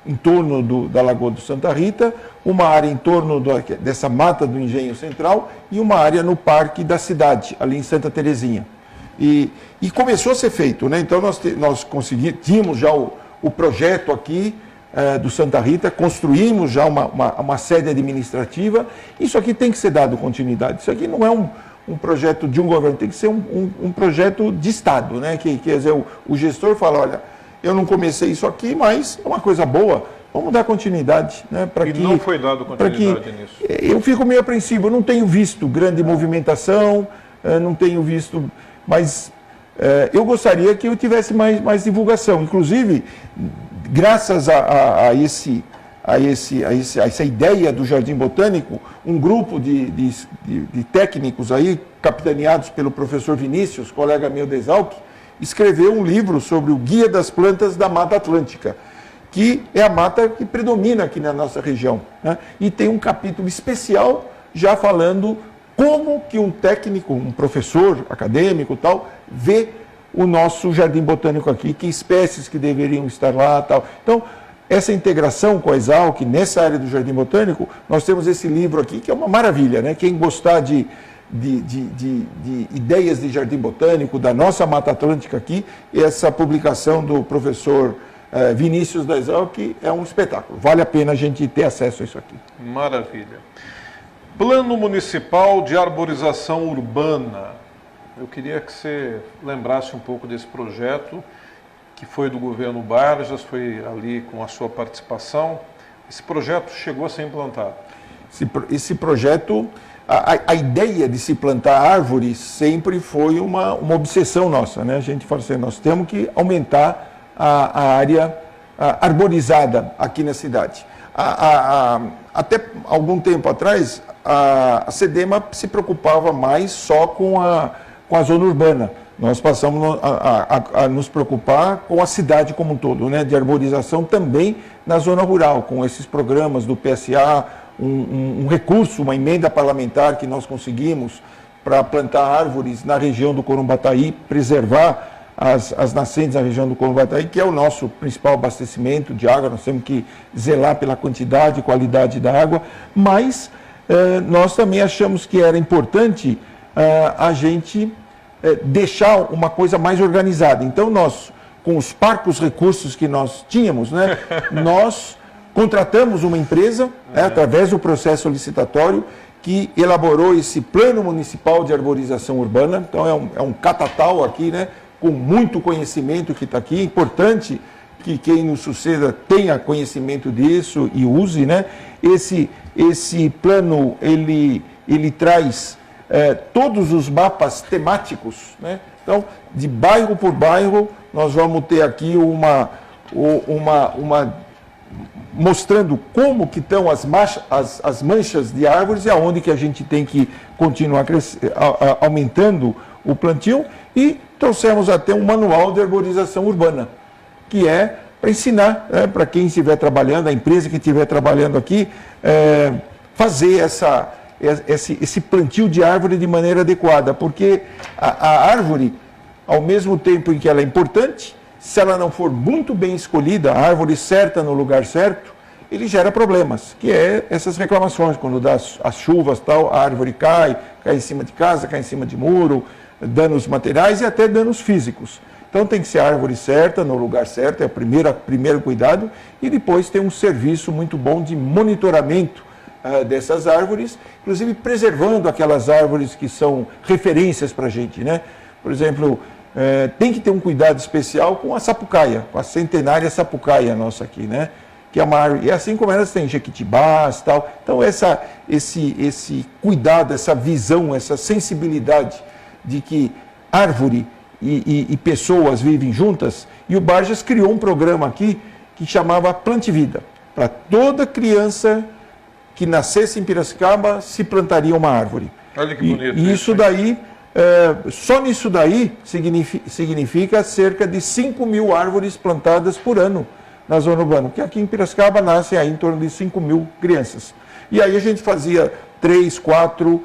em torno da Lagoa do Santa Rita, uma área em torno dessa mata do Engenho Central e uma área no Parque da Cidade, ali em Santa Terezinha. E começou a ser feito, né? Então nós tínhamos já o projeto aqui do Santa Rita, construímos já uma sede administrativa. Isso aqui tem que ser dado continuidade. Isso aqui não é um projeto de um governo, tem que ser um projeto de Estado, né? Quer dizer, o gestor fala, olha, eu não comecei isso aqui, mas é uma coisa boa, vamos dar continuidade. Né? Não foi dado continuidade nisso. Eu fico meio apreensivo, eu não tenho visto grande movimentação, não tenho visto, mas eu gostaria que eu tivesse mais divulgação. Inclusive, graças a essa ideia do Jardim Botânico, um grupo de técnicos aí, capitaneados pelo professor Vinícius, colega meu de Exalc, escreveu um livro sobre o Guia das Plantas da Mata Atlântica, que é a mata que predomina aqui na nossa região, né? E tem um capítulo especial já falando como que um técnico, um professor acadêmico tal, vê o nosso Jardim Botânico aqui, que espécies que deveriam estar lá tal. Então, essa integração com a Exalc, nessa área do Jardim Botânico, nós temos esse livro aqui, que é uma maravilha, né? Quem gostar de ideias de Jardim Botânico, da nossa Mata Atlântica aqui, essa publicação do professor Vinícius da Exalc é um espetáculo. Vale a pena a gente ter acesso a isso aqui. Maravilha. Plano Municipal de Arborização Urbana. Eu queria que você lembrasse um pouco desse projeto, que foi do governo Barjas, foi ali com a sua participação. Esse projeto chegou a ser implantado. Esse projeto, a ideia de se plantar árvores sempre foi uma obsessão nossa, né? A gente fala assim, nós temos que aumentar a área arborizada aqui na cidade. Até algum tempo atrás, a SEDEMA se preocupava mais só com a zona urbana. Nós passamos a nos preocupar com a cidade como um todo, né? De arborização também na zona rural, com esses programas do PSA, um recurso, uma emenda parlamentar que nós conseguimos para plantar árvores na região do Corumbataí, preservar as nascentes na região do Corumbataí, que é o nosso principal abastecimento de água. Nós temos que zelar pela quantidade e qualidade da água, mas nós também achamos que era importante a gente deixar uma coisa mais organizada. Então nós, com os parcos recursos que nós tínhamos, né, nós contratamos uma empresa, através do processo licitatório, que elaborou esse Plano Municipal de Arborização Urbana. Então é um catatal aqui, né, com muito conhecimento que está aqui. É importante que quem nos suceda tenha conhecimento disso e use, né? Esse plano, ele traz todos os mapas temáticos, né? Então, de bairro por bairro, nós vamos ter aqui mostrando como que estão as manchas de árvores e aonde que a gente tem que continuar aumentando o plantio, e trouxemos até um manual de arborização urbana, que é para ensinar, para quem estiver trabalhando, a empresa que estiver trabalhando aqui, fazer esse plantio de árvore de maneira adequada, porque a árvore, ao mesmo tempo em que ela é importante, se ela não for muito bem escolhida, a árvore certa no lugar certo, ele gera problemas, que é essas reclamações, quando dá as chuvas, tal, a árvore cai em cima de casa, cai em cima de muro, danos materiais e até danos físicos. Então tem que ser a árvore certa, no lugar certo, é o primeiro cuidado, e depois tem um serviço muito bom de monitoramento dessas árvores, inclusive preservando aquelas árvores que são referências para a gente, né? Por exemplo, tem que ter um cuidado especial com a sapucaia, com a centenária sapucaia nossa aqui, né? Que é uma árvore, e assim como elas têm jequitibás e tal. Então esse cuidado, essa visão, essa sensibilidade de que árvore e pessoas vivem juntas, e o Barjas criou um programa aqui que chamava Plante Vida. Para toda criança que nascesse em Piracicaba, se plantaria uma árvore. Olha que bonito. E isso daí, só nisso daí, significa cerca de 5.000 árvores plantadas por ano na zona urbana, porque aqui em Piracicaba nascem aí em torno de 5.000 crianças. E aí a gente fazia 3, 4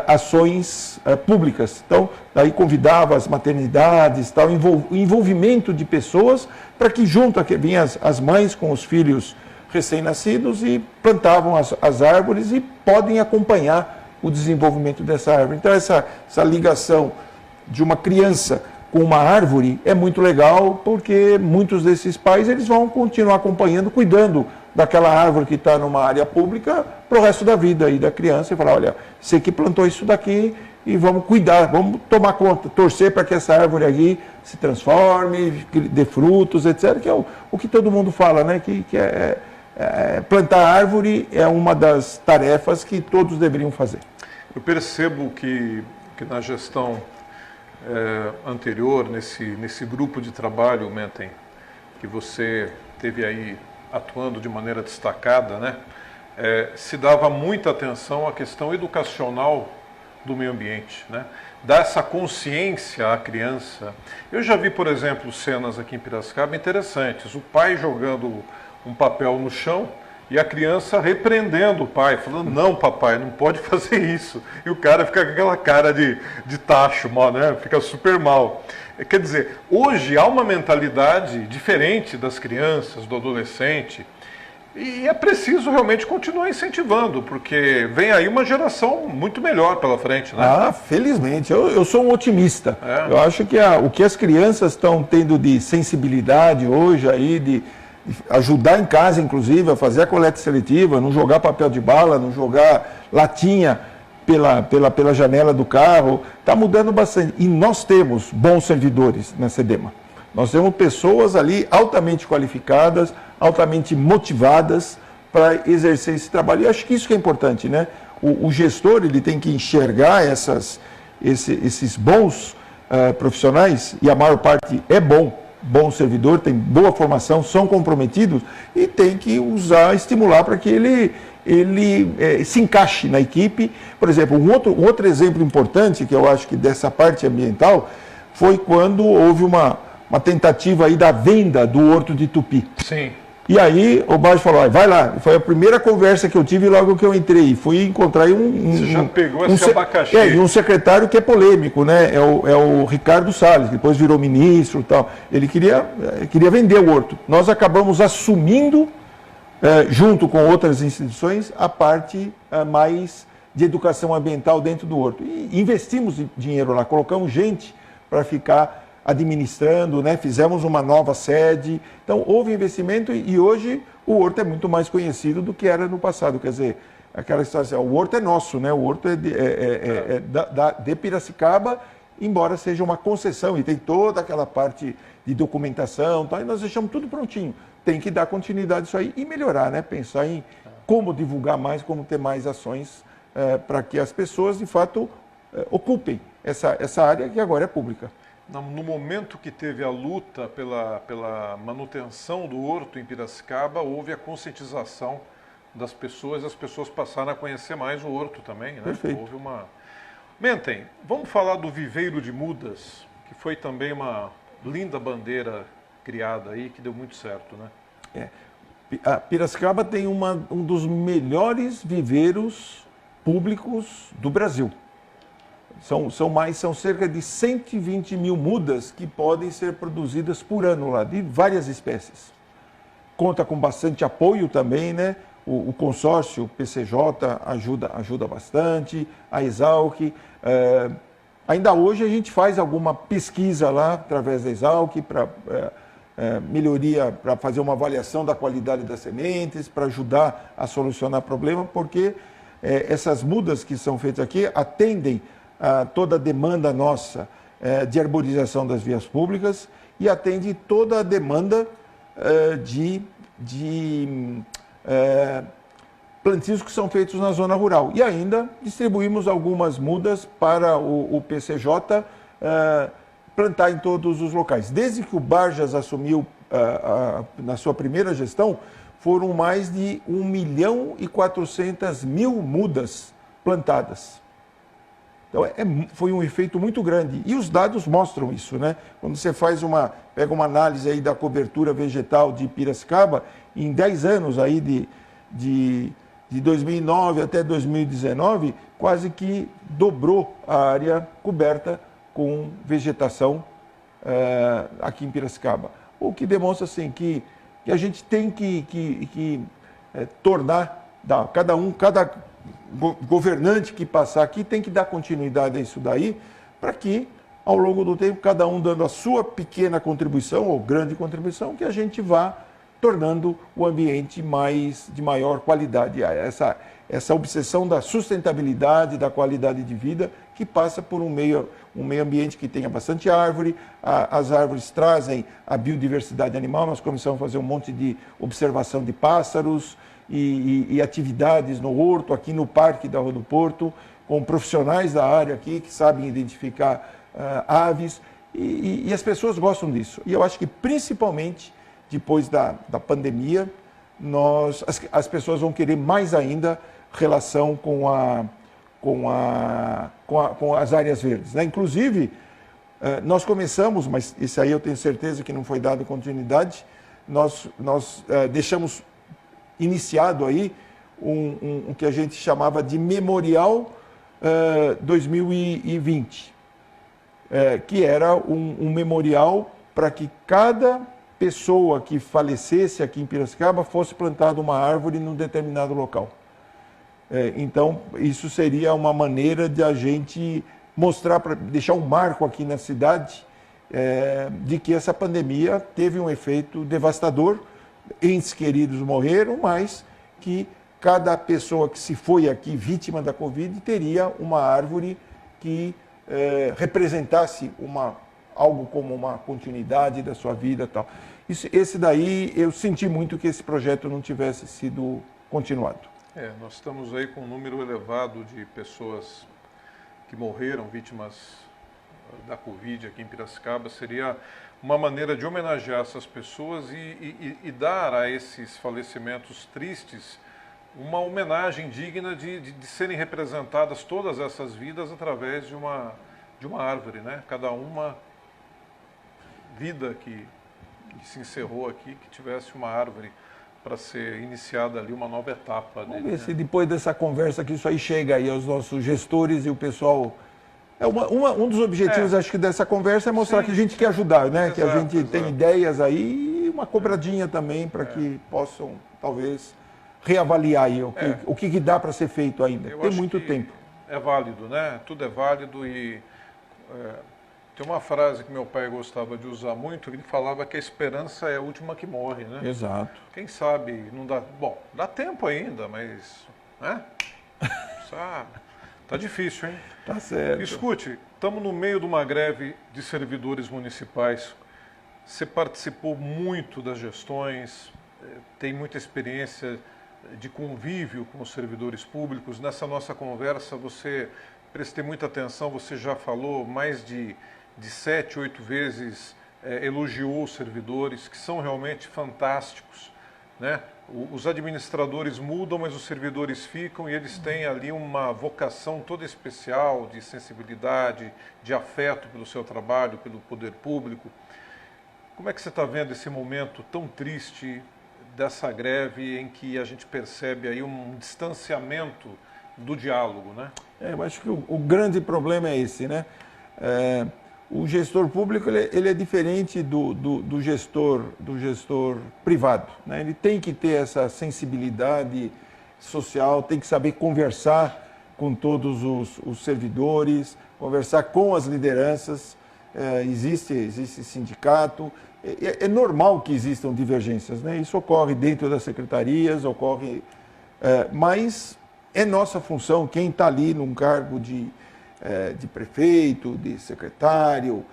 ações públicas. Então, daí convidava as maternidades, tal, envolvimento de pessoas, para que junto vinham as mães com os filhos recém-nascidos e plantavam as árvores e podem acompanhar o desenvolvimento dessa árvore. Então, essa ligação de uma criança com uma árvore é muito legal, porque muitos desses pais eles vão continuar acompanhando, cuidando daquela árvore que está numa área pública para o resto da vida aí da criança e falar, olha, você que plantou isso daqui e vamos cuidar, vamos tomar conta, torcer para que essa árvore aqui se transforme, dê frutos, etc., que é o que todo mundo fala, né? Que plantar árvore é uma das tarefas que todos deveriam fazer. Eu percebo que na gestão anterior, nesse grupo de trabalho, Mentem, que você teve aí atuando de maneira destacada, né? Se dava muita atenção à questão educacional do meio ambiente, né? Dar essa consciência à criança. Eu já vi, por exemplo, cenas aqui em Piracicaba interessantes. O pai jogando um papel no chão e a criança repreendendo o pai, falando, não, papai, não pode fazer isso. E o cara fica com aquela cara de tacho, né? Fica super mal. Quer dizer, hoje há uma mentalidade diferente das crianças, do adolescente, e é preciso realmente continuar incentivando, porque vem aí uma geração muito melhor pela frente, né? Ah, felizmente. Eu sou um otimista. Eu acho que o que as crianças estão tendo de sensibilidade hoje aí, de ajudar em casa, inclusive, a fazer a coleta seletiva, não jogar papel de bala, não jogar latinha pela janela do carro, está mudando bastante. E nós temos bons servidores na SEDEMA. Nós temos pessoas ali altamente qualificadas, altamente motivadas para exercer esse trabalho. E acho que isso que é importante, né? O gestor ele tem que enxergar esses bons profissionais, e a maior parte é bom servidor, tem boa formação, são comprometidos, e tem que estimular para que ele se encaixe na equipe. Por exemplo, um outro exemplo importante, que eu acho que dessa parte ambiental, foi quando houve uma tentativa aí da venda do Horto de Tupi. Sim. E aí o Barjas falou, vai lá. Foi a primeira conversa que eu tive logo que eu entrei. Fui encontrar Você já pegou esse abacaxi. E um secretário que é polêmico, né? É o Ricardo Salles, que depois virou ministro e tal. Ele queria vender o horto. Nós acabamos assumindo, junto com outras instituições, a parte mais de educação ambiental dentro do horto. E investimos dinheiro lá, colocamos gente para ficar administrando, né? Fizemos uma nova sede. Então, houve investimento e hoje o horto é muito mais conhecido do que era no passado. Quer dizer, aquela história assim, o horto é nosso, né? O horto é de Piracicaba, embora seja uma concessão e tem toda aquela parte de documentação, tá? E nós deixamos tudo prontinho. Tem que dar continuidade a isso aí e melhorar, né? Pensar em como divulgar mais, como ter mais ações para que as pessoas, de fato, ocupem essa área que agora é pública. No momento que teve a luta pela manutenção do horto em Piracicaba, houve a conscientização das pessoas, as pessoas passaram a conhecer mais o horto também, né? Perfeito. Houve Mentem, vamos falar do Viveiro de Mudas, que foi também uma linda bandeira criada aí, que deu muito certo, né? A Piracicaba tem um dos melhores viveiros públicos do Brasil. São cerca de 120 mil mudas que podem ser produzidas por ano lá, de várias espécies. Conta com bastante apoio também, né? O consórcio PCJ ajuda bastante, a Exalc. Ainda hoje a gente faz alguma pesquisa lá, através da Exalc, para melhoria, para fazer uma avaliação da qualidade das sementes, para ajudar a solucionar o problema, porque essas mudas que são feitas aqui atendem a toda a demanda nossa de arborização das vias públicas e atende toda a demanda de plantios que são feitos na zona rural. E ainda distribuímos algumas mudas para o PCJ plantar em todos os locais. Desde que o Barjas assumiu na sua primeira gestão, foram mais de 1.400.000 mudas plantadas. Então, foi um efeito muito grande. E os dados mostram isso, né? Quando você pega uma análise aí da cobertura vegetal de Piracicaba, em 10 anos aí de 2009 até 2019, quase que dobrou a área coberta com vegetação aqui em Piracicaba. O que demonstra assim, que a gente tem que tornar, cada governante que passar aqui tem que dar continuidade a isso daí, para que, ao longo do tempo, cada um dando a sua pequena contribuição, ou grande contribuição, que a gente vá tornando o ambiente de maior qualidade. Essa obsessão da sustentabilidade, da qualidade de vida, que passa por um meio ambiente que tenha bastante árvore. As árvores trazem a biodiversidade animal. Nós começamos a fazer um monte de observação de pássaros e atividades no horto, aqui no Parque da Rua do Porto, com profissionais da área aqui que sabem identificar aves. E as pessoas gostam disso. E eu acho que, principalmente, depois da pandemia, as pessoas vão querer mais ainda relação com as áreas verdes, né? Inclusive, nós começamos, mas isso aí eu tenho certeza que não foi dado continuidade, nós deixamos iniciado aí um que a gente chamava de Memorial 2020, que era um memorial para que cada pessoa que falecesse aqui em Piracicaba fosse plantada uma árvore num determinado local. Então, isso seria uma maneira de a gente mostrar, deixar um marco aqui na cidade de que essa pandemia teve um efeito devastador. Entes queridos morreram, mas que cada pessoa que se foi aqui vítima da Covid teria uma árvore que representasse algo como uma continuidade da sua vida e tal. Esse daí, eu senti muito que esse projeto não tivesse sido continuado. Nós estamos aí com um número elevado de pessoas que morreram vítimas da Covid aqui em Piracicaba. Seria uma maneira de homenagear essas pessoas e dar a esses falecimentos tristes uma homenagem digna de serem representadas todas essas vidas através de uma árvore, né? Cada uma vida que se encerrou aqui, que tivesse uma árvore para ser iniciada ali uma nova etapa. Vamos ver se depois dessa conversa que isso aí chega aí aos nossos gestores e o pessoal. Um dos objetivos, acho que, dessa conversa é mostrar que a gente quer ajudar, né? Exato, que a gente tem ideias aí e uma cobradinha também para que possam, talvez, reavaliar aí o que dá para ser feito ainda. Tem muito tempo. É válido, né? Tudo é válido e... tem uma frase que meu pai gostava de usar muito, que ele falava que a esperança é a última que morre, né? Exato. Quem sabe não dá... Bom, dá tempo ainda, mas... né? Tá difícil, hein? Tá certo. Escute, estamos no meio de uma greve de servidores municipais. Você participou muito das gestões, tem muita experiência de convívio com os servidores públicos. Nessa nossa conversa, prestei muita atenção, você já falou mais de 7, 8 vezes, elogiou os servidores, que são realmente fantásticos, né? Os administradores mudam, mas os servidores ficam e eles têm ali uma vocação toda especial de sensibilidade, de afeto pelo seu trabalho, pelo poder público. Como é que você está vendo esse momento tão triste dessa greve em que a gente percebe aí um distanciamento do diálogo, né? Eu acho que o grande problema é esse, né? O gestor público ele é diferente do gestor privado, né? Ele tem que ter essa sensibilidade social, tem que saber conversar com todos os servidores, conversar com as lideranças. Existe sindicato. É normal que existam divergências, né? Isso ocorre dentro das secretarias, mas é nossa função, quem está ali num cargo de prefeito, de secretário,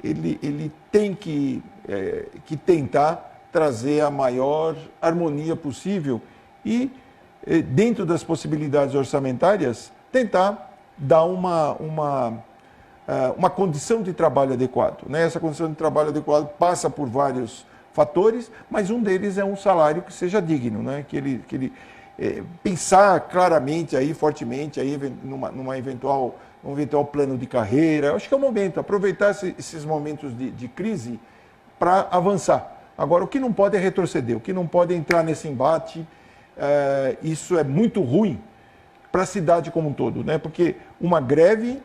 ele tem que tentar trazer a maior harmonia possível e, dentro das possibilidades orçamentárias, tentar dar uma condição de trabalho adequado, né? Essa condição de trabalho adequado passa por vários fatores, mas um deles é um salário que seja digno, né? Que ele pensar claramente, aí, fortemente, aí, num eventual plano de carreira. Eu acho que é o momento, aproveitar esses momentos de crise para avançar. Agora, o que não pode é retroceder, o que não pode é entrar nesse embate. Isso é muito ruim para a cidade como um todo, né? Porque uma greve,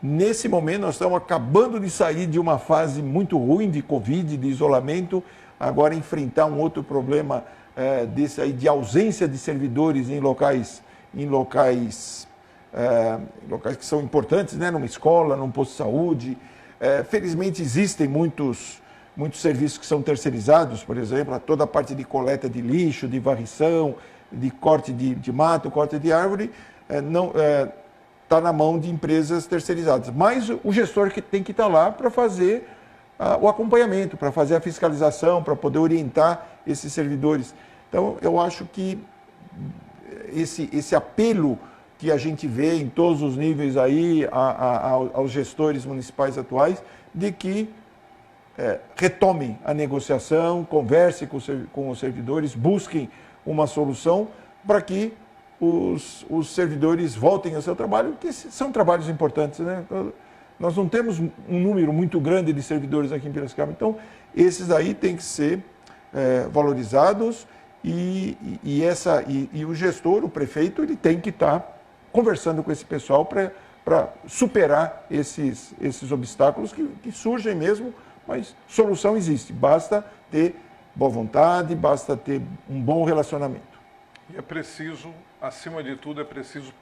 nesse momento, nós estamos acabando de sair de uma fase muito ruim de Covid, de isolamento, agora enfrentar um outro problema desse aí, de ausência de servidores em locais que são importantes, né? Numa escola, num posto de saúde. Felizmente existem muitos serviços que são terceirizados, por exemplo, toda a parte de coleta de lixo, de varrição, de corte de mato, corte de árvore, está na mão de empresas terceirizadas. Mas o gestor que tem que estar lá para fazer o acompanhamento, para fazer a fiscalização, para poder orientar esses servidores. Então, eu acho que esse apelo que a gente vê em todos os níveis aí aos gestores municipais atuais, de que retomem a negociação, conversem com os servidores, busquem uma solução para que os servidores voltem ao seu trabalho, que são trabalhos importantes, né? Nós não temos um número muito grande de servidores aqui em Piracicaba, então esses aí têm que ser valorizados e o gestor, o prefeito, ele tem que estar conversando com esse pessoal para superar esses obstáculos que surgem mesmo, mas solução existe, basta ter boa vontade, basta ter um bom relacionamento. E é preciso, acima de tudo,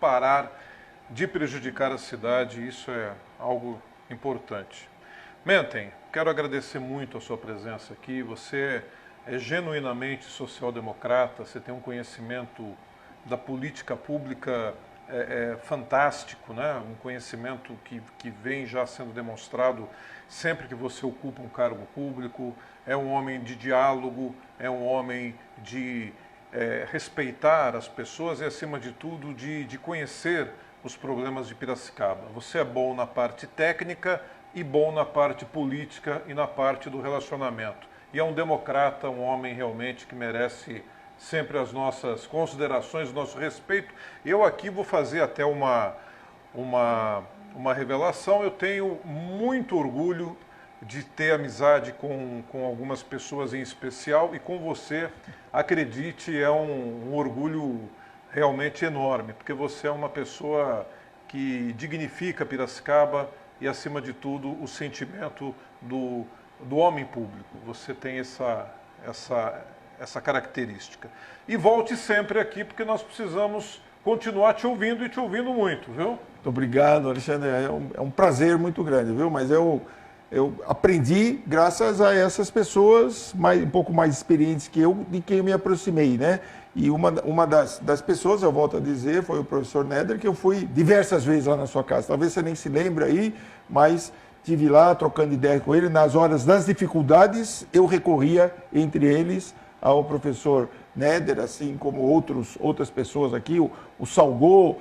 parar de prejudicar a cidade, isso é algo importante. Mentem, quero agradecer muito a sua presença aqui, você é genuinamente social-democrata, você tem um conhecimento da política pública fantástico, né? Um conhecimento que vem já sendo demonstrado sempre que você ocupa um cargo público, é um homem de diálogo, é um homem de respeitar as pessoas e, acima de tudo, de conhecer os problemas de Piracicaba. Você é bom na parte técnica e bom na parte política e na parte do relacionamento. E é um democrata, um homem realmente que merece sempre as nossas considerações, o nosso respeito. Eu aqui vou fazer até uma revelação. Eu tenho muito orgulho de ter amizade com algumas pessoas em especial, e com você, acredite, é um orgulho realmente enorme, porque você é uma pessoa que dignifica Piracicaba e, acima de tudo, o sentimento do homem público. Você tem essa característica. E volte sempre aqui, porque nós precisamos continuar te ouvindo e te ouvindo muito, viu? Muito obrigado, Alexandre. É um prazer muito grande, viu? Mas eu aprendi graças a essas pessoas um pouco mais experientes que eu, de quem eu me aproximei, né? E uma das pessoas, eu volto a dizer, foi o professor Neder, que eu fui diversas vezes lá na sua casa. Talvez você nem se lembre aí, mas estive lá trocando ideia com ele. Nas horas das dificuldades, eu recorria, entre eles, ao professor Neder, assim como outras pessoas aqui, o Salgô,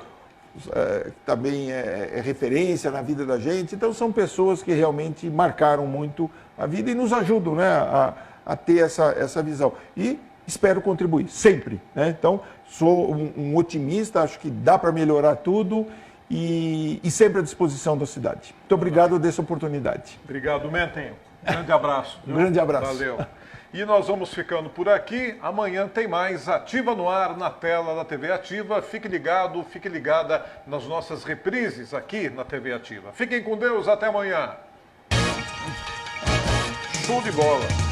que também é referência na vida da gente. Então, são pessoas que realmente marcaram muito a vida e nos ajudam, né, a ter essa visão. E espero contribuir, sempre, né? Então, sou um otimista, acho que dá para melhorar tudo e sempre à disposição da cidade. Muito obrigado dessa oportunidade. Obrigado, Mentem. Grande abraço. Grande abraço. Valeu. E nós vamos ficando por aqui. Amanhã tem mais Ativa no Ar na tela da TV Ativa. Fique ligado, fique ligada nas nossas reprises aqui na TV Ativa. Fiquem com Deus, até amanhã. Show de bola.